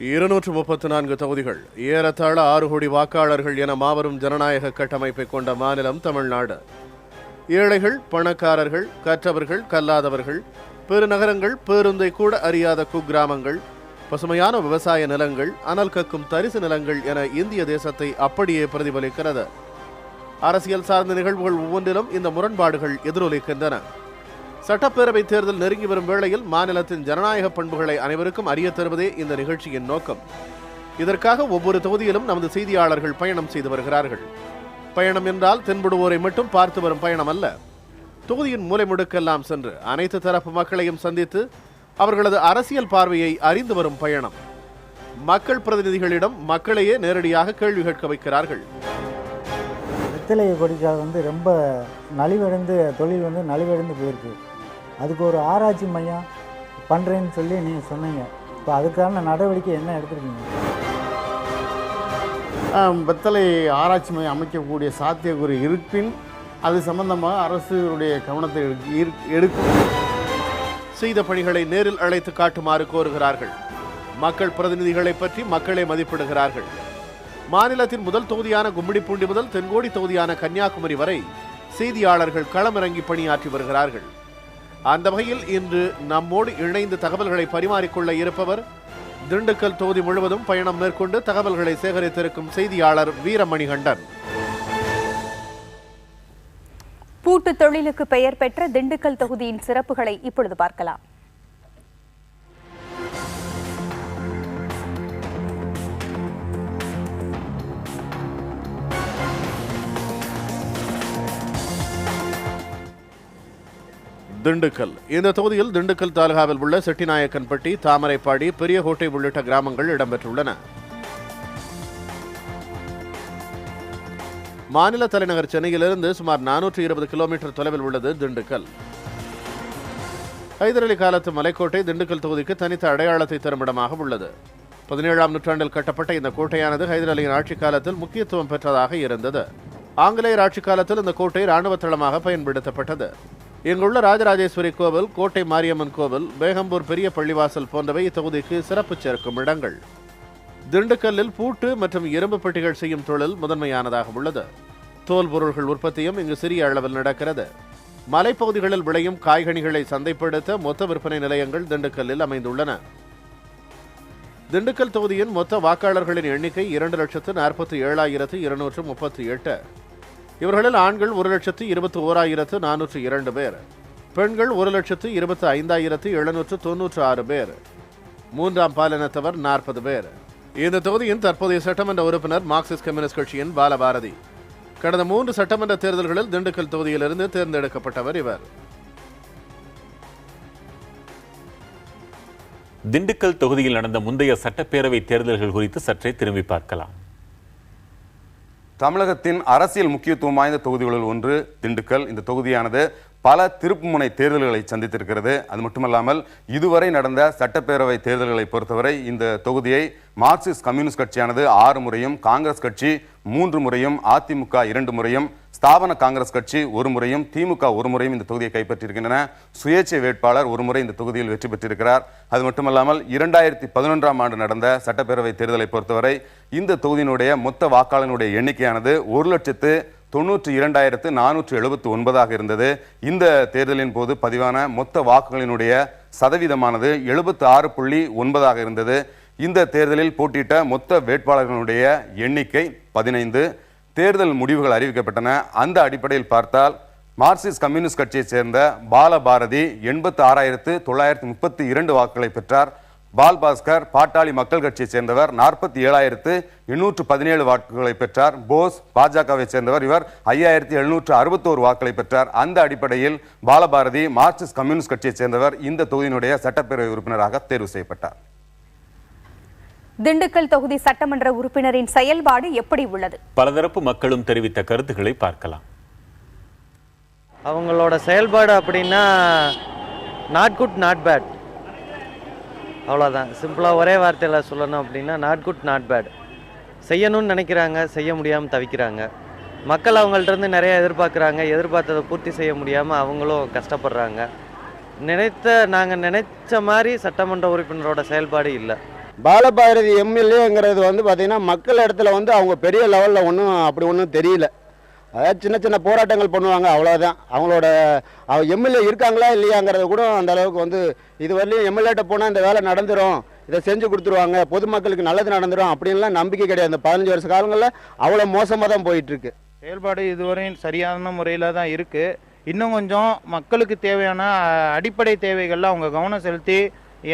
234 தொகுதிகள், ஏறத்தாழ 6 கோடி வாக்காளர்கள் என மாபெரும் ஜனநாயக கட்டமைப்பை கொண்ட மாநிலம் தமிழ்நாடு. ஏழைகள், பணக்காரர்கள், கற்றவர்கள், கல்லாதவர்கள், பெருநகரங்கள், பேருந்தை கூட அறியாத குக்கிராமங்கள், பசுமையான விவசாய நிலங்கள், அனல் கக்கும் தரிசு நிலங்கள் என இந்திய தேசத்தை அப்படியே பிரதிபலிக்கிறது. அரசியல் சார்ந்த நிகழ்வுகள் ஒவ்வொன்றிலும் இந்த முரண்பாடுகள் எதிரொலிக்கின்றன. சட்டப்பேரவை தேர்தல் நெருங்கி வரும் வேளையில் மாநிலத்தின் ஜனநாயக பண்புகளை அனைவருக்கும் அறிய தருவதே இந்த நிகழ்ச்சியின் நோக்கம். இதற்காக ஒவ்வொரு தொகுதியிலும் நமது செய்தியாளர்கள் பயணம் செய்து வருகிறார்கள். பயணம் என்றால் தென்படுவோரை மட்டும் பார்த்து வரும் பயணம் அல்ல. தொகுதியின் மூலை முடுக்கெல்லாம் சென்று அனைத்து தரப்பு மக்களையும் சந்தித்து அவர்களது அரசியல் பார்வையை அறிந்து வரும் பயணம். மக்கள் பிரதிநிதிகளிடம் மக்களையே நேரடியாக கேள்வி கேட்க வைக்கிறார்கள். வெத்தலை கொடிக்கால் ரொம்ப நலிவடைந்து தொழில் நலிவடைந்து போயிருக்கு. அதுக்கு ஒரு ஆராய்ச்சி மையம் பண்ணுறேன்னு சொல்லி நீங்கள் சொன்னீங்க. இப்போ அதுக்கான நடவடிக்கை என்ன எடுத்துருக்கீங்க? வெத்தலை ஆராய்ச்சி மையம் அமைக்கக்கூடிய சாத்தியக்கூறு இருப்பின் அது சம்பந்தமாக அரசுடைய கவனத்தை எடுக்கும். செய்த பணிகளை நேரில் அழைத்து காட்டுமாறு கோருகிறார்கள். மக்கள் பிரதிநிதிகளை பற்றி மக்களே மதிப்பிடுகிறார்கள். மாநிலத்தின் முதல் தொகுதியான கும்மிடிப்பூண்டி முதல் தென்கோடி தொகுதியான கன்னியாகுமரி வரை செய்தியாளர்கள் களமிறங்கி பணியாற்றி வருகிறார்கள். அந்த வகையில் இன்று நம்மோடு இணைந்து தகவல்களை பரிமாறிக்கொள்ள இருப்பவர் திண்டுக்கல் தொகுதி முழுவதும் பயணம் மேற்கொண்டு தகவல்களை சேகரித்திருக்கும் செய்தியாளர் வீரமணிகண்டன். பூட்டு தொழிலுக்கு பெயர் பெற்ற திண்டுக்கல் தொகுதியின் சிறப்புகளை இப்பொழுது பார்க்கலாம். திண்டுக்கல். இந்த தொகுதியில் திண்டுக்கல் தாலுகாவில் உள்ள செட்டிநாயக்கன்பட்டி, தாமரைப்பாடி, பெரியகோட்டை உள்ளிட்ட கிராமங்கள் இடம்பெற்றுள்ளன. மாநில தலைநகர் சென்னையிலிருந்து சுமார் 420 கிலோமீட்டர் தொலைவில் உள்ளது திண்டுக்கல். ஹைதர் அலி காலத்து மலைக்கோட்டை திண்டுக்கல் தொகுதிக்கு தனித்த அடையாளத்தை தரும் இடமாக உள்ளது. 17ஆம் நூற்றாண்டில் கட்டப்பட்ட இந்த கோட்டையானது ஹைதர் அலியின் ஆட்சி காலத்தில் முக்கியத்துவம் பெற்றதாக இருந்தது. ஆங்கிலேயர் ஆட்சி காலத்தில் இந்த கோட்டை இராணுவ தளமாக பயன்படுத்தப்பட்டது. இங்குள்ள ராஜராஜேஸ்வரி கோவில், கோட்டை மாரியம்மன் கோவில், பேகம்பூர் பெரிய பள்ளிவாசல் போன்றவை இத்தொகுதிக்கு சிறப்பு சேர்க்கும் இடங்கள். திண்டுக்கல்லில் பூட்டு மற்றும் இரும்பு பெட்டிகள் செய்யும் தொழில் முதன்மையானதாக உள்ளது. தோல் பொருள்கள் உற்பத்தியும் இங்கு சிறிய அளவில் நடக்கிறது. மலைப்பகுதிகளில் விளையும் காய்கனிகளை சந்தைப்படுத்த மொத்த விற்பனை நிலையங்கள் திண்டுக்கல்லில் அமைந்துள்ளன. திண்டுக்கல் தொகுதியின் மொத்த வாக்காளர்களின் எண்ணிக்கை 2,47,238. இவர்களில் ஆண்கள் 1,21,402 பேர், பெண்கள் 1,25,796 பேர், மூன்றாம் பாலினத்தவர் 40 பேர். இந்த தொகுதியின் தற்போதைய சட்டமன்ற உறுப்பினர் மார்க்சிஸ்ட் கம்யூனிஸ்ட் கட்சியின் பாலபாரதி. கடந்த 3 சட்டமன்ற தேர்தல்களில் திண்டுக்கல் தொகுதியிலிருந்து தேர்ந்தெடுக்கப்பட்டவர் இவர். திண்டுக்கல் தொகுதியில் நடந்த முந்தைய சட்டப்பேரவை தேர்தல்கள் குறித்து சற்றே திரும்பி பார்க்கலாம். தமிழகத்தின் அரசியல் முக்கியத்துவம் வாய்ந்த தொகுதிகளில் ஒன்று திண்டுக்கல். இந்த தொகுதியானது பல திருப்புமுனை தேர்தல்களை சந்தித்திருக்கிறது. அது மட்டுமல்லாமல் இதுவரை நடந்த சட்டப்பேரவை தேர்தல்களை பொறுத்தவரை இந்த தொகுதியை மார்க்சிஸ்ட் கம்யூனிஸ்ட் கட்சியானது 6 முறையும், காங்கிரஸ் கட்சி 3 முறையும், அதிமுக 2 முறையும், ஸ்தாபன காங்கிரஸ் கட்சி 1 முறையும், திமுக 1 முறையும் இந்த தொகுதியை கைப்பற்றியிருக்கின்றன. சுயேட்சை வேட்பாளர் 1 முறை இந்த தொகுதியில் வெற்றி பெற்றிருக்கிறார். அது மட்டுமல்லாமல் 2011ஆம் ஆண்டு நடந்த சட்டப்பேரவை தேர்தலை பொறுத்தவரை இந்த தொகுதியினுடைய மொத்த வாக்காளர்களுடைய எண்ணிக்கையானது 1,92,479 இருந்தது. இந்த தேர்தலின் போது பதிவான மொத்த வாக்குகளினுடைய சதவீதமானது 76.9 இருந்தது. இந்த தேர்தலில் போட்டியிட்ட மொத்த வேட்பாளர்களுடைய எண்ணிக்கை 15. தேர்தல் முடிவுகள் அறிவிக்கப்பட்டன. அந்த அடிப்படையில் பார்த்தால் மார்க்சிஸ்ட் கம்யூனிஸ்ட் கட்சியைச் சேர்ந்த பாலபாரதி 86,932 வாக்குகளை பெற்றார். பால்பாஸ்கர் பாட்டாளி மக்கள் கட்சியைச் சேர்ந்தவர் 47,817 வாக்குகளை பெற்றார். போஸ் பாஜகவை சேர்ந்தவர், இவர் 5,761 வாக்குகளை பெற்றார். அந்த அடிப்படையில் பாலபாரதி மார்க்சிஸ்ட் கம்யூனிஸ்ட் கட்சியைச் சேர்ந்தவர் இந்த தொகுதியினுடைய சட்டப்பேரவை உறுப்பினராக தேர்வு செய்யப்பட்டார். திண்டுக்கல் தொகுதி சட்டமன்ற உறுப்பினரின் செயல்பாடு எப்படி உள்ளது? பலதரப்பு மக்களும் தெரிவித்த கருத்துக்களை பார்க்கலாம். அவங்களோட செயல்பாடு அப்படின்னா நாட் குட் நாட் பேட், அவ்வளோதான். சிம்பிளாக ஒரே வார்த்தையில் சொல்லணும் அப்படின்னா நாட் குட் நாட் பேட். செய்யணும்னு நினைக்கிறாங்க, செய்ய முடியாமல் தவிக்கிறாங்க. மக்கள் அவங்கள்ட்ட நிறைய எதிர்பார்க்குறாங்க, எதிர்பார்த்ததை பூர்த்தி செய்ய முடியாமல் அவங்களும் கஷ்டப்படுறாங்க. நாங்கள் நினைச்ச மாதிரி சட்டமன்ற உறுப்பினரோட செயல்பாடு இல்லை. பாலபாரதி எம்எல்ஏங்கிறது வந்து பார்த்திங்கன்னா மக்கள் இடத்துல வந்து அவங்க பெரிய லெவலில் ஒன்றும் தெரியல. அதாவது சின்ன சின்ன போராட்டங்கள் பண்ணுவாங்க, அவ்வளோதான். அவங்களோட எம்எல்ஏ இருக்காங்களா இல்லையாங்கிறத கூட அந்த அளவுக்கு வந்து இதுவரையிலும் எம்எல்ஏட்ட போனால் இந்த வேலை நடந்துடும், இதை செஞ்சு கொடுத்துருவாங்க, பொதுமக்களுக்கு நல்லது நடந்துடும் அப்படின்லாம் நம்பிக்கை கிடையாது. இந்த 15 வருஷ காலங்களில் அவ்வளோ மோசமாக தான் போயிட்டுருக்கு. செயல்பாடு இதுவரையும் சரியான முறையில் தான் இருக்குது. இன்னும் கொஞ்சம் மக்களுக்கு தேவையான அடிப்படை தேவைகளில் அவங்க கவனம் செலுத்தி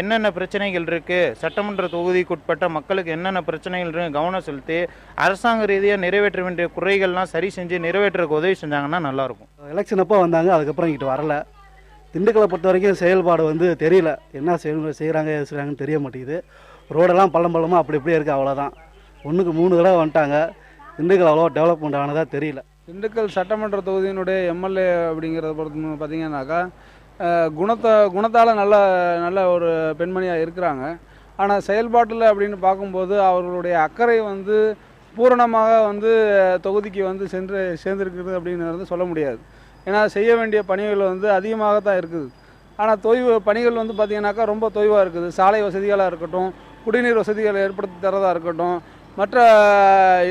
என்னென்ன பிரச்சனைகள் இருக்குது, சட்டமன்ற தொகுதிக்குட்பட்ட மக்களுக்கு என்னென்ன பிரச்சனைகள் இருக்குது கவனம் செலுத்தி அரசாங்க ரீதியாக நிறைவேற்ற வேண்டிய குறைகள்லாம் சரி செஞ்சு நிறைவேற்றுறதுக்கு உதவி செஞ்சாங்கன்னா நல்லாயிருக்கும். எலெக்ஷன் அப்போ வந்தாங்க, அதுக்கப்புறம் இங்கிட்டு வரல. திண்டுக்கலை பொறுத்த வரைக்கும் செயல்பாடு வந்து தெரியல, என்ன செய்கிறாங்கன்னு தெரிய மாட்டேங்குது. ரோடெல்லாம் பள்ளமாக அப்படி இப்படியே இருக்குது, அவ்வளோதான். 1க்கு 3 தடவை வந்துட்டாங்க. திண்டுக்கல் அவ்வளோ டெவலப்மெண்ட் ஆனதாக தெரியல. திண்டுக்கல் சட்டமன்ற தொகுதியினுடைய எம்எல்ஏ அப்படிங்கிறத பொறுத்து பார்த்தீங்கன்னாக்கா குணத்தால் நல்ல ஒரு பெண்மணியாக இருக்கிறாங்க. ஆனால் செயல்பாட்டில் அப்படின்னு பார்க்கும்போது அவர்களுடைய அக்கறை வந்து பூரணமாக வந்து தொகுதிக்கு வந்து சேர்ந்துருக்குது அப்படின்னு சொல்ல முடியாது. ஏன்னா செய்ய வேண்டிய பணிகள் வந்து அதிகமாகத்தான் இருக்குது. ஆனால் பணிகள் வந்து பார்த்திங்கனாக்கா ரொம்ப தொய்வாக இருக்குது. சாலை வசதிகளாக இருக்கட்டும், குடிநீர் வசதிகளை ஏற்படுத்தி தரதாக இருக்கட்டும், மற்ற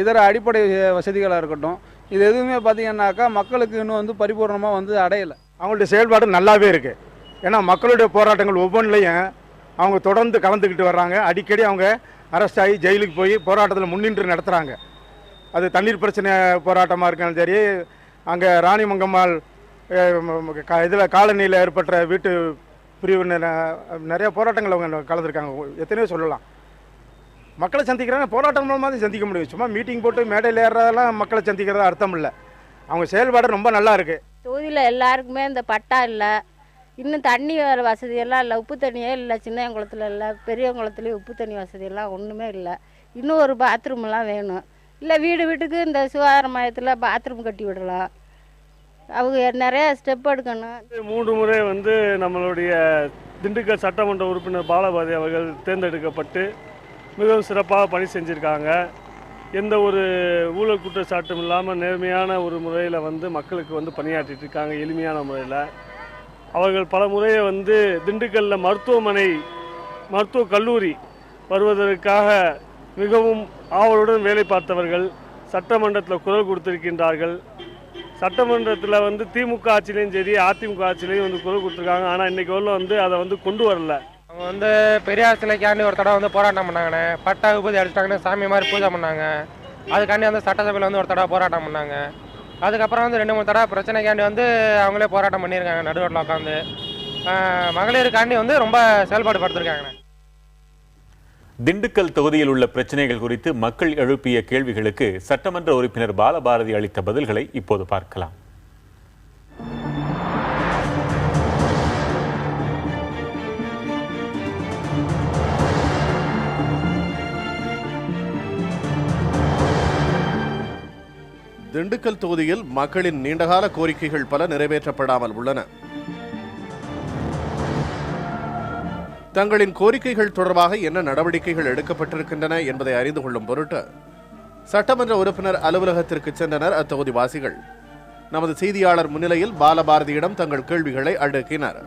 இதர அடிப்படை வசதிகளாக இருக்கட்டும், இது எதுவுமே பார்த்திங்கன்னாக்கா மக்களுக்கு இன்னும் வந்து பரிபூர்ணமாக வந்து அடையலை. அவங்களுடைய செயல்பாடு நல்லாவே இருக்குது. ஏன்னா மக்களுடைய போராட்டங்கள் ஒவ்வொன்றிலையும் அவங்க தொடர்ந்து கலந்துக்கிட்டு வர்றாங்க. அடிக்கடி அவங்க அரெஸ்ட் ஆகி ஜெயிலுக்கு போய் போராட்டத்தில் முன்னின்று நடத்துகிறாங்க. அது தண்ணீர் பிரச்சனை போராட்டமாக இருக்காலும் சரி, அங்கே ராணிமங்கம்மாள் இதில் காலனியில் ஏற்பட்ட வீட்டு பிரிவு நிறைய போராட்டங்கள் அவங்க கலந்துருக்காங்க. எத்தனையோ சொல்லலாம். மக்களை சந்திக்கிறாங்க, போராட்டம் மூலமாக தான் சந்திக்க முடியும். சும்மா மீட்டிங் போட்டு மேடையில் ஏறதெல்லாம் மக்களை சந்திக்கிறதா அர்த்தம் இல்லை. அவங்க செயல்பாடு ரொம்ப நல்லா இருக்குது. தொகுதியில் எல்லாருக்குமே இந்த பட்டா இல்லை, இன்னும் தண்ணி வர வசதியெல்லாம் இல்லை, உப்பு தண்ணியே இல்லை. சின்னங்குளத்தில் இல்லை, பெரியங்குளத்துலேயும் உப்பு தண்ணி வசதியெல்லாம் ஒன்றுமே இல்லை. இன்னும் ஒரு பாத்ரூம்லாம் வேணும். இல்லை வீட்டுக்கு இந்த சுகாதார மையத்தில் பாத்ரூம் கட்டி விடலாம். அவங்க நிறைய ஸ்டெப் எடுக்கணும். 3 முறை வந்து நம்மளுடைய திண்டுக்கல் சட்டமன்ற உறுப்பினர் பாலபாரதி அவர்கள் தேர்ந்தெடுக்கப்பட்டு மிகவும் சிறப்பாக பணி செஞ்சுருக்காங்க. எந்த ஒரு ஊழல் குற்றச்சாட்டும் இல்லாமல் நேர்மையான ஒரு முறையில் வந்து மக்களுக்கு வந்து பணியாற்றிட்டு இருக்காங்க, எளிமையான முறையில். அவர்கள் பல முறையை வந்து திண்டுக்கல்லில் மருத்துவக் கல்லூரி வருவதற்காக மிகவும் ஆவலுடன் வேலை பார்த்தவர்கள். சட்டமன்றத்தில் குரல் கொடுத்திருக்கின்றார்கள். சட்டமன்றத்தில் வந்து திமுக ஆட்சியிலையும் சரி, அதிமுக ஆட்சியிலையும் வந்து குரல் கொடுத்துருக்காங்க. ஆனால் இன்றைக்கி வரல வந்து அதை வந்து கொண்டு வரல. அவங்க வந்து பெரியார் சிலைக்காண்டி ஒரு தடவை வந்து போராட்டம் பண்ணாங்கண்ணே. பட்டா விபூதி அடிச்சிட்டாங்கன்னு சாமி மாதிரி பூஜை பண்ணாங்க. அதுக்காண்டி வந்து சட்டசபையில் வந்து ஒரு தடவை போராட்டம் பண்ணாங்க. அதுக்கப்புறம் வந்து 2-3 தடவை பிரச்சனைக்காண்டி வந்து அவங்களே போராட்டம் பண்ணியிருக்காங்க நடுரோட்டில் உட்காந்து. மகளிருக்காண்டி வந்து ரொம்ப செயல்பாடு படுத்திருக்காங்கண்ணே. திண்டுக்கல் தொகுதியில் உள்ள பிரச்சனைகள் குறித்து மக்கள் எழுப்பிய கேள்விகளுக்கு சட்டமன்ற உறுப்பினர் பாலபாரதி அளித்த பதில்களை இப்போது பார்க்கலாம். திண்டுக்கல் தொகுதியில் மக்களின் நீண்டகால கோரிக்கைகள் பல நிறைவேற்றப்படாமல் உள்ளன. தங்களின் கோரிக்கைகள் தொடர்பாக என்ன நடவடிக்கைகள் எடுக்கப்பட்டிருக்கின்றன என்பதை அறிந்து கொள்ளும் பொருட்டு சட்டமன்ற உறுப்பினர் அலுவலகத்திற்கு சென்றனர் அத்தொகுதிவாசிகள். நமது செய்தியாளர் முன்னிலையில் பாலபாரதியிடம் தங்கள் கேள்விகளை அடுக்கினர்.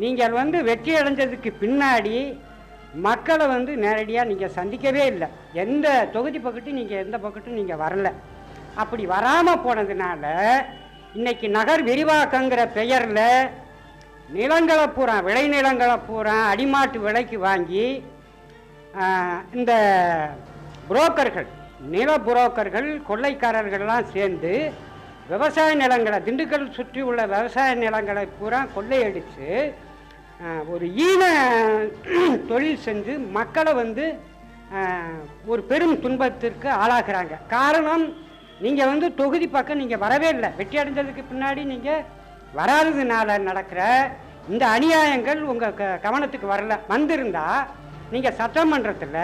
நீங்கள் வந்து வெற்றி அடைஞ்சதுக்கு பின்னாடி மக்களை வந்து நேரடியாக நீங்கள் சந்திக்கவே இல்லை. எந்த தொகுதி பக்கட்டும் நீங்கள் எந்த பக்கட்டும் நீங்கள் வரல. அப்படி வராமல் போனதுனால இன்னைக்கு நகர் விரிவாக்கங்கிற பெயரில் நிலங்களை பூரா, விளை நிலங்களை பூரா அடிமாட்டு விலைக்கு வாங்கி இந்த புரோக்கர்கள், நில புரோக்கர்கள், கொள்ளைக்காரர்கள்லாம் சேர்ந்து விவசாய நிலங்களை, திண்டுக்கல் சுற்றி உள்ள விவசாய நிலங்களை பூரா கொள்ளையடித்து ஒரு ஈன தொழில் செஞ்சு மக்களை வந்து ஒரு பெரும் துன்பத்திற்கு ஆளாக்குறாங்க. காரணம், நீங்கள் வந்து தொகுதி பக்கம் நீங்கள் வரவே இல்லை. வெற்றி அடைஞ்சதுக்கு பின்னாடி நீங்கள் வராததுனால நடக்கிற இந்த அநியாயங்கள் உங்கள் கவனத்துக்கு வரல. வந்திருந்தா நீங்கள் சட்டமன்றத்தில்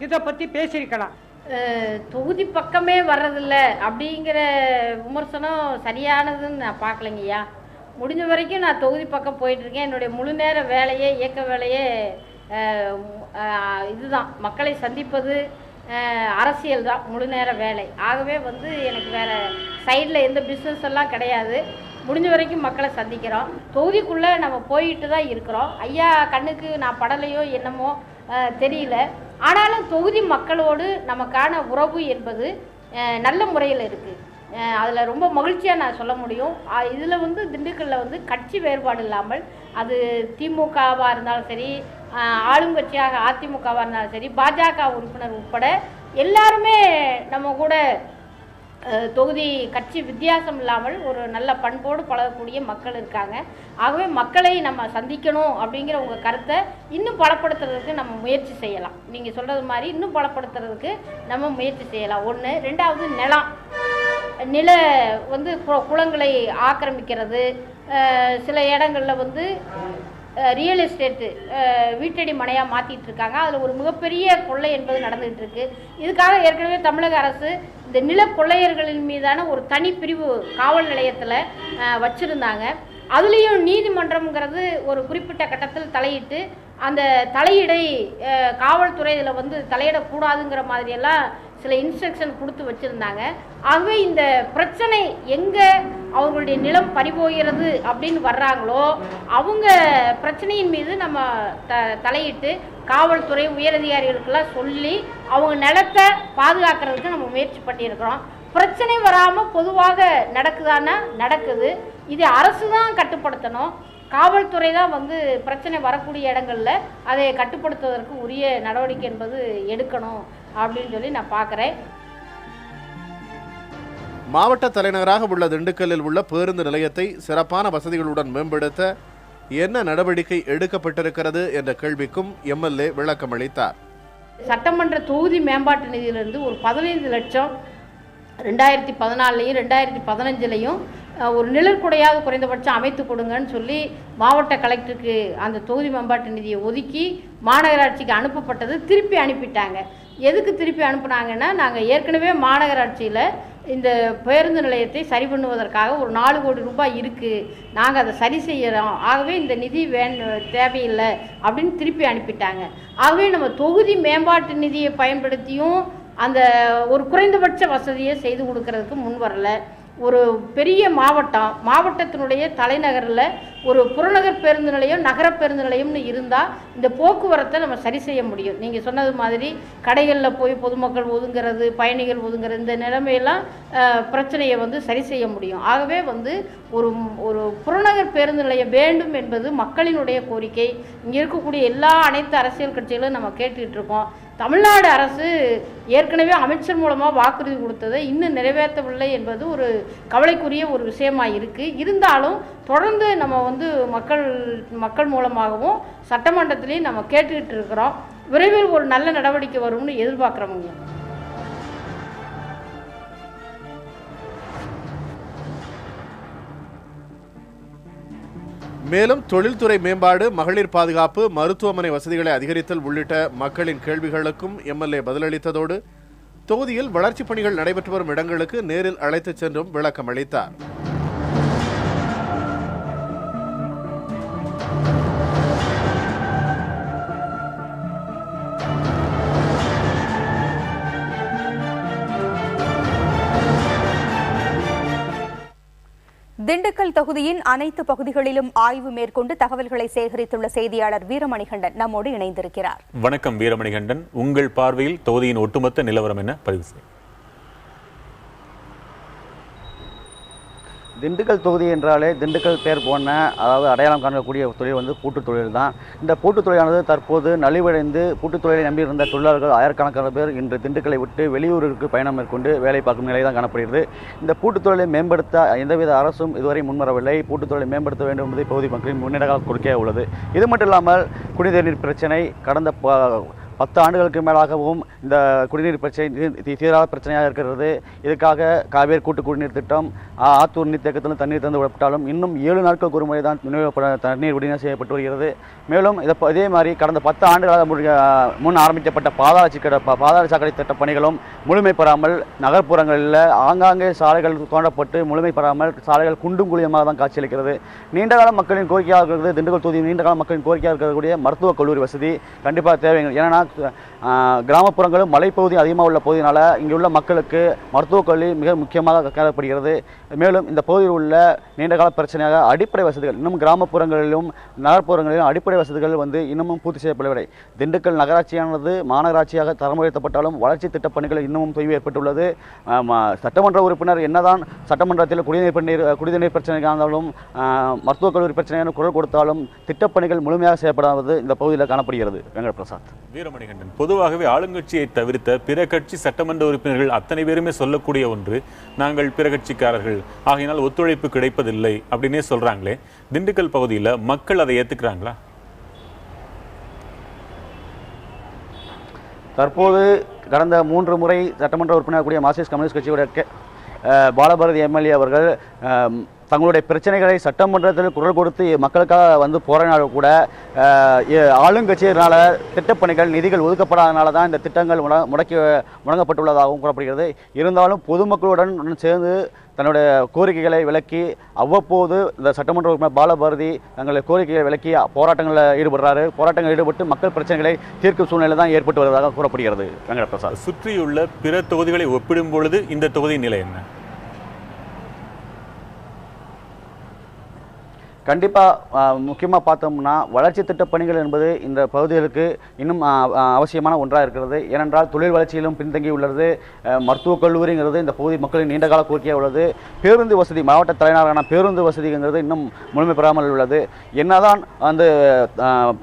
இதை பற்றி பேசியிருக்கலாம். தொகுதி பக்கமே வர்றதில்ல அப்படிங்கிற விமர்சனம் சரியானதுன்னு நான் பார்க்கலைங்கய்யா. முடிஞ்ச வரைக்கும் நான் தொகுதி பக்கம் போயிட்டுருக்கேன். என்னுடைய முழு நேர வேலையே, இயக்க வேலையே இதுதான், மக்களை சந்திப்பது, அரசியல் தான் முழு நேர வேலை. ஆகவே வந்து எனக்கு வேறு சைடில் எந்த பிஸ்னஸ் எல்லாம் கிடையாது. முடிஞ்ச வரைக்கும் மக்களை சந்திக்கிறோம். தொகுதிக்குள்ளே நம்ம போயிட்டு தான் இருக்கிறோம். ஐயா கண்ணுக்கு நான் படலையோ என்னமோ தெரியல. ஆனாலும் தொகுதி மக்களோடு நமக்கான உறவு என்பது நல்ல முறையில் இருக்குது. அதில் ரொம்ப மகிழ்ச்சியாக நான் சொல்ல முடியும். இதில் வந்து திண்டுக்கல்லில் வந்து கட்சி வேறுபாடு இல்லாமல் அது திமுகவாக இருந்தாலும் சரி, ஆளுங்கட்சியாக அதிமுகவாக இருந்தாலும் சரி, பாஜக உறுப்பினர் உட்பட எல்லாருமே நம்ம கூட தொகுதி கட்சி வித்தியாசம் இல்லாமல் ஒரு நல்ல பண்போடு பழகக்கூடிய மக்கள் இருக்காங்க. ஆகவே மக்களை நம்ம சந்திக்கணும் அப்படிங்கிற உங்கள் கருத்தை இன்னும் பலப்படுத்துறதுக்கு நம்ம முயற்சி செய்யலாம். நீங்கள் சொல்கிறது மாதிரி இன்னும் பலப்படுத்துறதுக்கு நம்ம முயற்சி செய்யலாம். ஒன்று. ரெண்டாவது, நில வந்து குளங்களை ஆக்கிரமிக்கிறது, சில இடங்களில் வந்து ரியல் எஸ்டேட்டு வீட்டடி மனையாக மாற்றிட்டு இருக்காங்க. அதில் ஒரு மிகப்பெரிய கொள்ளை என்பது நடந்துகிட்டு இருக்கு. இதுக்காக ஏற்கனவே தமிழக அரசு இந்த நில கொள்ளையர்களின் மீதான ஒரு தனி பிரிவு காவல் நிலையத்தில் வச்சுருந்தாங்க. அதுலேயும் நீதிமன்றம்ங்கிறது ஒரு குறிப்பிட்ட கட்டத்தில் தலையிட்டு அந்த தலையீடை காவல்துறை இதில் வந்து தலையிடக்கூடாதுங்கிற மாதிரியெல்லாம் சில இன்ஸ்ட்ரக்ஷன் கொடுத்து வச்சுருந்தாங்க. ஆகவே இந்த பிரச்சனை எங்கே அவர்களுடைய நிலம் பறிபோகிறது அப்படின்னு வர்றாங்களோ அவங்க பிரச்சனையின் மீது நம்ம தலையிட்டு காவல்துறை உயரதிகாரிகளுக்கெல்லாம் சொல்லி அவங்க நிலத்தை பாதுகாக்கிறதுக்கு நம்ம முயற்சி பண்ணியிருக்கிறோம். பிரச்சனை வராமல் பொதுவாக நடக்குதானா? நடக்குது. இது அரசு தான் கட்டுப்படுத்தணும். காவல்துறை தான் வந்து பிரச்சனை வரக்கூடிய இடங்களில் அதை கட்டுப்படுத்துவதற்கு உரிய நடவடிக்கை என்பது எடுக்கணும் அப்படின்னு சொல்லி நான் பார்க்குறேன். மாவட்ட தலைநகராக உள்ள திண்டுக்கல்லில் உள்ள பேருந்து நிலையத்தை சிறப்பான வசதிகளுடன் மேம்படுத்த என்ன நடவடிக்கை எடுக்கப்பட்டிருக்கிறது என்ற கேள்விக்கும் எம்எல்ஏ விளக்கம் அளித்தார். சட்டமன்ற தொகுதி மேம்பாட்டு நிதியிலிருந்து ஒரு 15 லட்சம் 2014 2015 ஒரு நிழற்குடையாவது குறைந்தபட்சம் அமைத்து கொடுங்கன்னு சொல்லி மாவட்ட கலெக்டருக்கு அந்த தொகுதி மேம்பாட்டு நிதியை ஒதுக்கி மாநகராட்சிக்கு அனுப்பப்பட்டது. திருப்பி அனுப்பிட்டாங்க. எதுக்கு திருப்பி அனுப்புனாங்கன்னா, நாங்கள் ஏற்கனவே மாநகராட்சியில் இந்த பேருந்து நிலையத்தை சரி பண்ணுவதற்காக ஒரு 4 கோடி ரூபாய் இருக்குது, நாங்கள் அதை சரி செய்கிறோம், ஆகவே இந்த நிதி தேவையில்லை அப்படின்னு திருப்பி அனுப்பிட்டாங்க. ஆகவே நம்ம தொகுதி மேம்பாட்டு நிதியை பயன்படுத்தியும் அந்த ஒரு குறைந்தபட்ச வசதியை செய்து கொடுக்கறதுக்கு முன் வரலை. ஒரு பெரிய மாவட்டத்தினுடைய தலைநகரில் ஒரு புறநகர் பேருந்து நிலையம், நகர பேருந்து நிலையம்னு இருந்தால் இந்த போக்குவரத்தை நம்ம சரி செய்ய முடியும். நீங்கள் சொன்னது மாதிரி கடைகளில் போய் பொதுமக்கள் ஒதுங்கிறது, பயணிகள் ஒதுங்கிறது, இந்த நிலைமையெல்லாம் பிரச்சனையை வந்து சரி செய்ய முடியும். ஆகவே வந்து ஒரு புறநகர் பேருந்து நிலையம் வேண்டும் என்பது மக்களினுடைய கோரிக்கை. இங்கே இருக்கக்கூடிய அனைத்து அரசியல் கட்சிகளும் நம்ம கேட்டுக்கிட்டு இருக்கோம். தமிழ்நாடு அரசு ஏற்கனவே அமைச்சர் மூலமாக வாக்குறுதி கொடுத்ததை இன்னும் நிறைவேற்றவில்லை என்பது ஒரு கவலைக்குரிய ஒரு விஷயமாக இருக்குது. இருந்தாலும் தொடர்ந்து நம்ம வந்து மக்கள் மூலமாகவும் சட்டமன்றத்திலையும் நம்ம கேட்டுக்கிட்டு இருக்கிறோம். விரைவில் ஒரு நல்ல நடவடிக்கை வரும்னு எதிர்பார்க்குறவங்க. மேலும் தொழில்துறை மேம்பாடு, மகளிர் பாதுகாப்பு, மருத்துவமனை வசதிகளை அதிகரித்தல் உள்ளிட்ட மக்களின் கேள்விகளுக்கும் எம்எல்ஏ பதிலளித்ததோடு தொகுதியில் வளர்ச்சிப் பணிகள் நடைபெற்று வரும் இடங்களுக்கு நேரில் அழைத்துச் சென்றும் விளக்கம் அளித்தார். திண்டுக்கல் தொகுதியின் அனைத்து பகுதிகளிலும் ஆய்வு மேற்கொண்டு தகவல்களை சேகரித்துள்ள செய்தியாளர் வீரமணிகண்டன் நம்மோடு இணைந்திருக்கிறார். வணக்கம் வீரமணிகண்டன், உங்கள் பார்வையில் தொகுதியின் ஒட்டுமொத்த நிலவரம் என்ன? பதிவு செய்யும். திண்டுக்கல் தொகுதி என்றாலே திண்டுக்கல் பேர் போன, அதாவது அடையாளம் காணக்கூடிய தொழில் வந்து பூட்டுத் தொழில் தான். இந்த பூட்டுத் தொழிலானது தற்போது நலிவடைந்து பூட்டுத் தொழிலை நம்பியிருந்த தொழிலாளர்கள் ஆயிரக்கணக்கான பேர் இன்று திண்டுக்கலை விட்டு வெளியூருக்கு பயணம் மேற்கொண்டு வேலை பார்க்கும் நிலை தான் காணப்படுகிறது. இந்த பூட்டுத் தொழிலை மேம்படுத்த எந்தவித அரசும் இதுவரை முன்வரவில்லை. பூட்டுத் தொழிலை மேம்படுத்த வேண்டும் என்பது இப்பகுதி மக்களின் முன்னேற்ற கோரிக்கையாக உள்ளது. இது மட்டும் இல்லாமல் குடிநீர் நீர் பிரச்சனை கடந்த 10 ஆண்டுகளுக்கு மேலாகவும் இந்த குடிநீர் பிரச்சனை தீராத பிரச்சனையாக இருக்கிறது. இதுக்காக காவேரி கூட்டு குடிநீர் திட்டம், ஆத்தூர் நீர்த்தேக்கத்திலும் தண்ணீர் தந்து விடப்பட்டாலும் இன்னும் 7 நாட்களுக்கு ஒரு முறை தான் தண்ணீர் விநியோகம் செய்யப்பட்டு வருகிறது. மேலும் இதே மாதிரி கடந்த 10 ஆண்டுகளாக முன் ஆரம்பிக்கப்பட்ட பாதாள சாக்கடை திட்ட பணிகளும் முழுமை பெறாமல் நகர்ப்புறங்களில் ஆங்காங்கே சாலைகள் தோண்டப்பட்டு முழுமை பெறாமல் சாலைகள் குண்டும் குழியமாக தான் காட்சியளிக்கிறது. நீண்டகால மக்களின் கோரிக்கையாக இருக்கிறது. திண்டுக்கல் தொகுதி நீண்டகால மக்களின் கோரிக்கையாக இருக்கக்கூடிய மருத்துவக் கல்லூரி வசதி கண்டிப்பாக தேவைகள். ஏன்னா கிராமப்புறங்களும் மலைப்பகுதி அதிகமாக உள்ள பகுதியினால் இங்கே உள்ள மக்களுக்கு மருத்துவக் கல்வி மிக முக்கியமாக கருதப்படுகிறது. மேலும் இந்த பகுதியில் உள்ள நீண்டகால பிரச்சனையாக அடிப்படை வசதிகள் இன்னும் கிராமப்புறங்களிலும் நகர்ப்புறங்களிலும் அடிப்படை வசதிகள் இன்னமும் பூர்த்தி செய்யப்படவில்லை. திண்டுக்கல் நகராட்சியானது மாநகராட்சியாக தரம் உயர்த்தப்பட்டாலும் வளர்ச்சி திட்டப் பணிகள் இன்னமும் தொய்வு ஏற்பட்டுள்ளது. சட்டமன்ற உறுப்பினர் என்னதான் சட்டமன்றத்தில் குடிநீர் பிரச்சனைக்கானாலும் மருத்துவக் கல்லூரி பிரச்சனையான குரல் கொடுத்தாலும் திட்டப்பணிகள் முழுமையாக செய்யப்படாதது இந்த பகுதியில் காணப்படுகிறது. வெங்கட் பிரசாத். வீரமணிகண்டன், பொதுவாகவே ஆளுங்கட்சியை தவிர்த்த பிற கட்சி சட்டமன்ற உறுப்பினர்கள் அத்தனை பேருமே சொல்லக்கூடிய ஒன்று, நாங்கள் பிற கட்சிக்காரர்கள் ஆகையினால் ஒத்துழைப்பு கிடைப்பதில்லை அப்படின்னே சொல்றாங்களே. திண்டுக்கல் பகுதியில் மக்கள் அதை ஏத்துக்கிறாங்களா? தற்போது கடந்த 3 முறை சட்டமன்ற உறுப்பினர் கூடிய மார்க்சிஸ்ட் கம்யூனிஸ்ட் கட்சியுடைய பாலபாரதி எம்எல்ஏ அவர்கள் தங்களுடைய பிரச்சனைகளை சட்டமன்றத்தில் குரல் கொடுத்து மக்களுக்காக போராடினாலும் கூட ஆளுங்கட்சியினால் திட்டப்பணிகள் நிதிகள் ஒதுக்கப்படாதனால தான் இந்த திட்டங்கள் முடங்கப்பட்டுள்ளதாகவும் கூறப்படுகிறது. இருந்தாலும் பொதுமக்களுடன் சேர்ந்து தன்னுடைய கோரிக்கைகளை விளக்கி அவ்வப்போது இந்த சட்டமன்ற உறுப்பினர் பாலபாரதி தங்களுடைய கோரிக்கைகளை விளக்கி போராட்டங்களில் ஈடுபடுறாரு. போராட்டங்களில் ஈடுபட்டு மக்கள் பிரச்சனைகளை தீர்க்கும் சூழ்நிலை தான் ஏற்பட்டு வருவதாக கூறப்படுகிறது. வெங்கட் பிரசாத். சுற்றியுள்ள பிற தொகுதிகளை ஒப்பிடும் பொழுது இந்த தொகுதியின் நிலை என்ன? கண்டிப்பாக முக்கியமாக பார்த்தோம்னா வளர்ச்சி திட்டப் பணிகள் என்பது இந்த பகுதிகளுக்கு இன்னும் அவசியமான ஒன்றாக இருக்கிறது. ஏனென்றால் தொழில் வளர்ச்சியிலும் பின்தங்கி உள்ளது. மருத்துவக் கல்லூரிங்கிறது இந்த பகுதி மக்களின் நீண்டகால கோரிக்கையாக உள்ளது. பேருந்து வசதி, மாவட்ட தலைநகரான பேருந்து வசதிங்கிறது இன்னும் முழுமை பெறாமல் உள்ளது. என்னதான் அந்த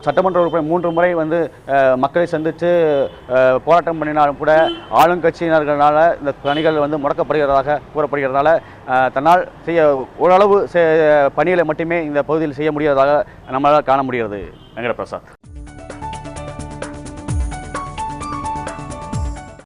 சட்டமன்ற உறுப்பினர் 3 முறை மக்களை சந்தித்து போராட்டம் பண்ணினாலும் கூட ஆளுங்கட்சியினர்களால் இந்த பணிகள் முடக்கப்படுகிறதாக கூறப்படுகிறதால தன்னால் ஓரளவு பணிகளை மட்டுமே இந்த பகுதியில் செய்ய முடியாததாக நம்மளால் காண முடிகிறது. வெங்கட் பிரசாத்.